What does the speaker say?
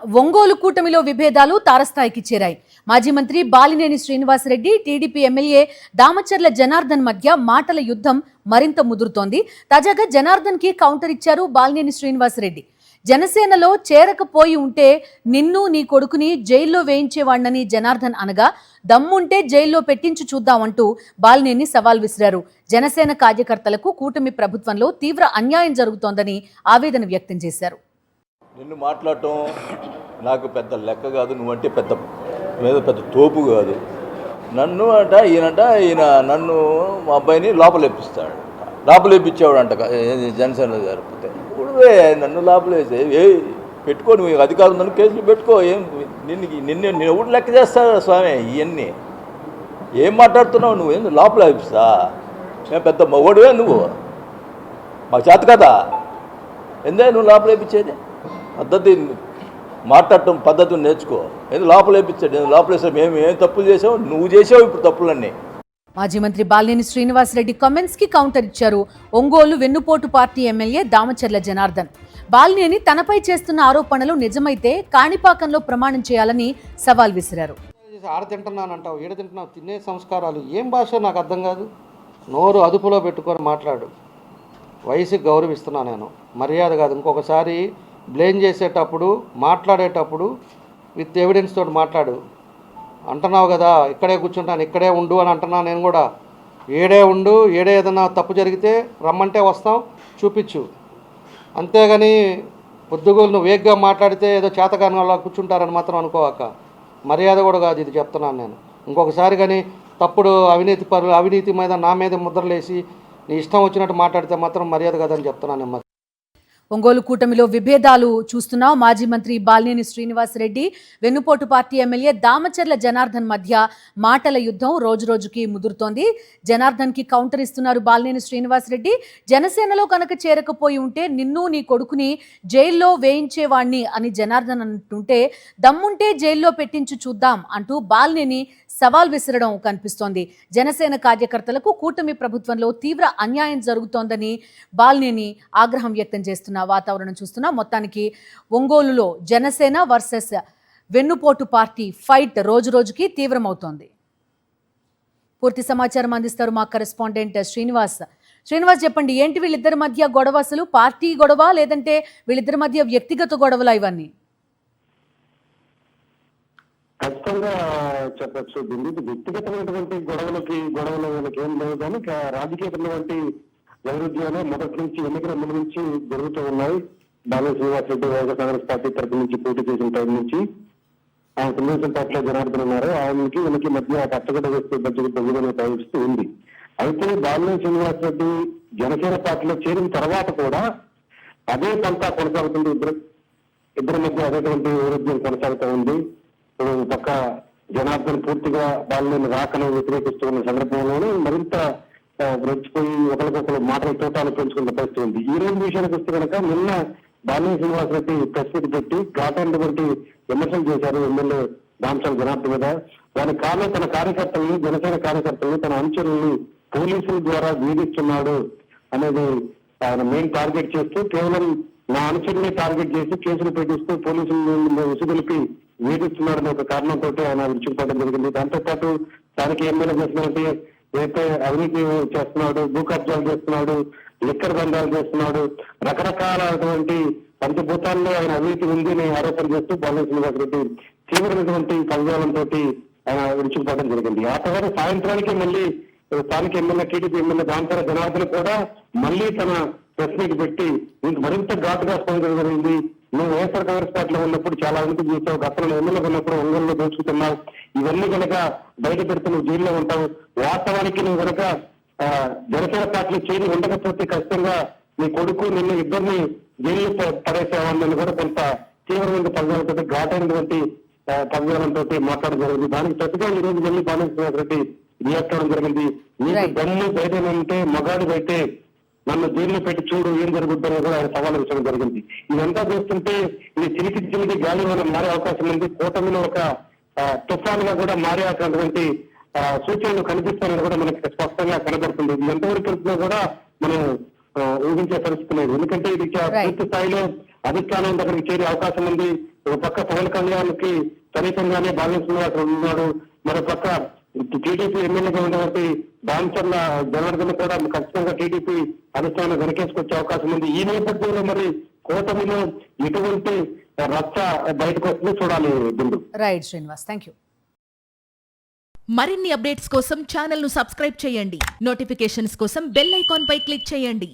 ఒంగోలు కూటమిలో విభేదాలు తారస్థాయికి చేరాయి. మాజీ మంత్రి బాలినేని శ్రీనివాసరెడ్డి, టీడీపీ ఎమ్మెల్యే దామచర్ల జనార్దన్ మధ్య మాటల యుద్ధం మరింత ముదురుతోంది. తాజాగా జనార్దన్ కి కౌంటర్ ఇచ్చారు బాలినేని శ్రీనివాసరెడ్డి. జనసేనలో చేరకపోయి ఉంటే నిన్ను నీ కొడుకుని జైల్లో వేయించేవాణ్ణని జనార్దన్ అనగా, దమ్ముంటే జైల్లో పెట్టించు చూద్దామంటూ బాలినేని సవాల్ విసిరారు. జనసేన కార్యకర్తలకు కూటమి ప్రభుత్వంలో తీవ్ర అన్యాయం జరుగుతోందని ఆవేదన వ్యక్తం చేశారు. నిన్ను మాట్లాడటం నాకు పెద్ద లెక్క కాదు, నువ్వంటే పెద్ద తోపు కాదు. నన్ను ఈయన నన్ను మా అబ్బాయిని లోపలేపించేవాడు అంట జనసేనలో జరిపితే. ఇప్పుడు నన్ను లోపలేసే పెట్టుకో, నువ్వు అధికారం నన్ను కేసులు పెట్టుకో, నిన్ను ఎవడు లెక్క చేస్తాడు స్వామి? ఇవన్నీ ఏం మాట్లాడుతున్నావు నువ్వు? ఏంది లోపల వేపిస్తా? మేము పెద్ద మగోడువే నువ్వు, మాకు చేత కదా ఎందే నువ్వు లోపల వేపించేది? పద్ధతి మాట్లాడటం పద్ధతిని నేర్చుకో. ఏదో లోపలేపించాడు, లోపలేసాడు. మేము ఏం తప్పులు చేసావు? నువ్వు చేసావు ఇప్పుడు తప్పులన్నీ. మాజీ మంత్రి బాలినేని శ్రీనివాసరెడ్డి కామెంట్స్ కి కౌంటర్ ఇచ్చారు ఒంగోలు వెన్నుపోటు పార్టీ ఎమ్మెల్యే దామచర్ల జనార్దన్. బాలినేని తనపై చేస్తున్న ఆరోపణలు నిజమైతే కాణిపాకంలో ప్రమాణం చేయాలని సవాల్ విసిరారు. ఆడ తింటున్నానంటావు, ఈడ తింటున్నావు, తినే సంస్కారాలు ఏం భాష నాకు అర్థం కాదు. నోరు అదుపులో పెట్టుకొని మాట్లాడు. వయసుకి గౌరవిస్తున్నా నేను, మర్యాద కాదు. ఇంకొకసారి బ్లేమ్ చేసేటప్పుడు, మాట్లాడేటప్పుడు విత్ ఎవిడెన్స్ తోటి మాట్లాడు. అంటున్నావు కదా ఇక్కడే కూర్చుంటాను, ఇక్కడే ఉండు అని అంటున్నా నేను కూడా. ఏడే ఉండు, ఏడే ఏదైనా తప్పు జరిగితే రమ్మంటే వస్తాం, చూపించు. అంతేగాని పొద్దుగోలు నువ్వు వేగ్గా మాట్లాడితే ఏదో చేతగాని అలా కూర్చుంటారని మాత్రం అనుకోవాక. మర్యాద కూడా కాదు ఇది, చెప్తున్నాను నేను. ఇంకొకసారి కానీ తప్పుడు అవినీతి మీద నా మీద ముద్రలేసి నీ ఇష్టం వచ్చినట్టు మాట్లాడితే మాత్రం మర్యాద కాదని చెప్తున్నాను నేను. ఒంగోలు కూటమిలో విభేదాలు చూస్తున్నాం. మాజీ మంత్రి బాలినేని శ్రీనివాసరెడ్డి, వెన్నుపోటు పార్టీ ఎమ్మెల్యే దామచర్ల జనార్దన్ మధ్య మాటల యుద్ధం రోజురోజుకి ముదురుతోంది. జనార్దన్ కి కౌంటర్ ఇస్తున్నారు బాలినేని శ్రీనివాసరెడ్డి. జనసేనలో కనుక చేరకపోయి ఉంటే నిన్ను నీ కొడుకుని జైల్లో వేయించేవాణ్ణి అని జనార్దన్ అంటుంటే, దమ్ముంటే జైల్లో పెట్టించు చూద్దాం అంటూ బాలినేని సవాల్ విసరడం కనిపిస్తోంది. జనసేన కార్యకర్తలకు కూటమి ప్రభుత్వంలో తీవ్ర అన్యాయం జరుగుతోందని బాలినేని ఆగ్రహం వ్యక్తం చేస్తున్న వాతావరణం చూస్తున్నాం. మొత్తానికి ఒంగోలులో జనసేన వర్సెస్ వెన్నుపోటు పార్టీ ఫైట్ రోజురోజుకి తీవ్రమవుతోంది. పూర్తి సమాచారం అందిస్తారు మా కరెస్పాండెంట్ శ్రీనివాస్. చెప్పండి, ఏంటి వీళ్ళిద్దరి మధ్య గొడవ? అసలు పార్టీ గొడవ లేదంటే వీళ్ళిద్దరి మధ్య వ్యక్తిగత గొడవలా ఇవన్నీ? ఖచ్చితంగా చెప్పచ్చు. దీనికి వ్యక్తిగతమైనటువంటి గొడవలు వీళ్ళకి ఏం లేవు, కానీ రాజకీయమైనటువంటి వైరుధ్యాలు మొదటి నుంచి ఎన్నికల ముందు నుంచి జరుగుతూ ఉన్నాయి. బాలినేని శ్రీనివాసరెడ్డి వైఎస్ఆర్ కాంగ్రెస్ పార్టీ తరఫు నుంచి పోటీ చేసిన టైం నుంచి ఆయన తెలుగుదేశం పార్టీలో జనార్దన్ ఉన్నారు. వీళ్ళకి మధ్య కట్టగడ్డ వేస్తే బడ్జెట్ ప్రయోగిస్తూ ఉంది. అయితే బాలినేని శ్రీనివాసరెడ్డి జనసేన పార్టీలో చేరిన తర్వాత కూడా అదే పంతా కొనసాగుతుంది. ఇద్దరి మధ్య అదేటువంటి వైరుధ్యం కొనసాగుతూ ఉంది. పక్క జనార్దన్ పూర్తిగా బాలినేని రాకను వ్యతిరేకిస్తున్న సందర్భంలోనే మరింత రెచ్చిపోయి ఒకరికొకరు మాటల తోటాలు పెంచుకున్న పరిస్థితి ఉంది. ఈ రోజు విషయానికి వస్తే కనుక నిన్న బాలినేని శ్రీనివాసరెడ్డి ప్రెస్ మీట్ పెట్టి ఘాటైనటువంటి విమర్శలు చేశారు ఎమ్మెల్యే దామచర్ల జనార్దన్ మీద. దానికి కారణం తన కార్యకర్తల్ని, జనసేన కార్యకర్తల్ని, తన అనుచరుల్ని పోలీసుల ద్వారా వేధిస్తున్నాడు అనేది ఆయన మెయిన్ టార్గెట్ చేస్తూ, కేవలం నా అనుచరుల్ని టార్గెట్ చేసి కేసులు పెట్టిస్తూ పోలీసులు ఉసుగొలిపి వేధిస్తున్నాడనే ఒక కారణంతో ఆయన విడిచిపోవడం జరిగింది. దాంతో పాటు స్థానిక ఎమ్మెల్యే చేస్తున్నట్టు ఏదైతే అవినీతి చేస్తున్నాడు, భూ కబ్జాలు చేస్తున్నాడు, లిక్కర్ దందాలు చేస్తున్నాడు, రకరకాలైనటువంటి పంచభూతాల్లో ఆయన అవినీతి ఉంది అని ఆరోపణ చేస్తూ బాలినేని శ్రీనివాసరెడ్డి తీవ్రమైనటువంటి పదజాలంతో ఆయన విడిచిపోవడం జరిగింది. ఆ తర్వాత సాయంత్రానికి మళ్ళీ స్థానిక MLA TDP MLA Damacharla Janardhan కూడా మళ్ళీ తన ప్రెస్ మీట్ పెట్టి ఇంక మరింత ఘాటుగా స్పందించడం జరిగింది. నువ్వు వైఎస్ఆర్ కాంగ్రెస్ పార్టీలో ఉన్నప్పుడు చాలా అవినీతి చేసావు, గతంలో ఎమ్మెల్యే ఉన్నప్పుడు ఒంగోలులో దోచుకుతున్నావు, ఇవన్నీ కనుక బయట పెడితే నువ్వు జైల్లో ఉంటావు. వాస్తవానికి నువ్వు కనుక జనసేన పార్టీలో చేరి ఉండకపోతే ఖచ్చితంగా నీ కొడుకు నిన్ను ఇద్దరిని జైల్లో పడేసేవాళ్ళని కూడా కొంత తీవ్రమైన పదజాలంతో, ఘాటైనటువంటి పదజాలంతో మాట్లాడడం జరిగింది. దానికి ప్రతిగా ఈ రోజు మళ్ళీ బాలినేని శ్రీనివాసరెడ్డి రియాక్ట్ అవ్వడం జరిగింది. నీకు దమ్ము బయట ఉంటే, మగాడు అయితే నన్ను జైల్లో పెట్టి చూడు ఏం జరుగుతుందని కూడా ఆయన సవాలు విషయం జరిగింది. ఇదంతా చూస్తుంటే ఇది చిలికి గాలి మనం మారే అవకాశం ఉంది. కూటమిలో ఒక తుఫానుగా కూడా మారేటువంటి సూచనలు కనిపిస్తాయని కూడా మనకి స్పష్టంగా కనబడుతుంది. ఇది ఎంతవరకు కూడా మనం ఊహించే పరిస్థితి లేదు. ఎందుకంటే ఇది పూర్తి స్థాయిలో అధిష్టానం దగ్గరికి చేరే అవకాశం ఉంది. ఒక పక్క పవన్ కళ్యాణ్కి సమీపంగానే భావిస్తున్న అక్కడ ఉన్నాడు. మరో పక్క టీడీపీ ఎమ్మెల్యేగా ఉన్నటువంటి దామచర్ల జనార్దన్ కూడా ఖచ్చితంగా టీడీపీ అధిష్టానం వెనకేసుకొచ్చే అవకాశం ఉంది. ఈ నేపథ్యంలో మరి కూటమిలో ఎటువంటి రచ్చ బయటకు వస్తుందో చూడాలి Bindu. Right Srinivas, thank you. మరిన్ని అప్డేట్స్ కోసం ఛానల్ ను సబ్స్క్రైబ్ చేయండి. నోటిఫికేషన్స్ కోసం బెల్ ఐకాన్ పై క్లిక్ చేయండి.